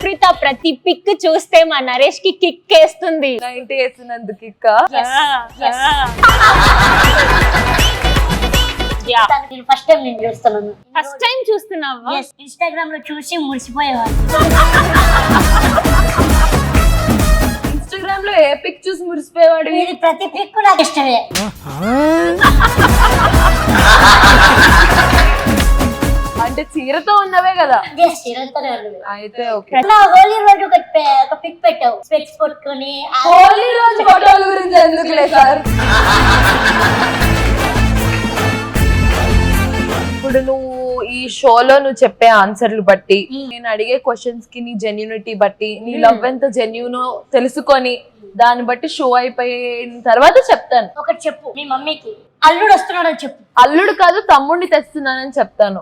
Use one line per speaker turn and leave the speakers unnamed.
ప్రతి పిక్ చూస్తే మా నరేష్ కి కిక్ వేస్తుంది.
90 వేసినందుకు కిక్.
ఫస్ట్ టైం నేను చూస్తున్నాను.
ఫస్ట్ టైం చూస్తున్నావా?
ఇన్స్టాగ్రామ్ లో చూసి మురిసిపోయేవాడు.
ఇన్స్టాగ్రామ్ లో ఏ పిక్ చూసి మురిసిపోయేవాడు?
ప్రతి పిక్ నాకు ఇష్టమే.
అంటే చీరతో ఉన్నవే కదా? అయితే ఓకే.
హోలీ రోజు ఒక పిక్ పెట్టావు స్పెక్స్ పట్టుకొని.
హోలీ రోజు ఫోటోల గురించి ఎందుకులే సార్. ఇప్పుడు నువ్వు ఈ షోలో నువ్వు చెప్పే ఆన్సర్లు బట్టి, నేను అడిగే క్వశ్చన్స్ కి నీ జెన్యూనిటీ బట్టి, నీ లవ్ ఎంత జెన్యూనో తెలుసుకొని దాన్ని బట్టి షో అయిపోయిన తర్వాత చెప్తాను.
ఒకటి చెప్పు, మీ మమ్మీకి అల్లుడు వస్తున్నాడని చెప్పు.
అల్లుడు కాదు, తమ్ముడిని తెస్తున్నానని చెప్తాను.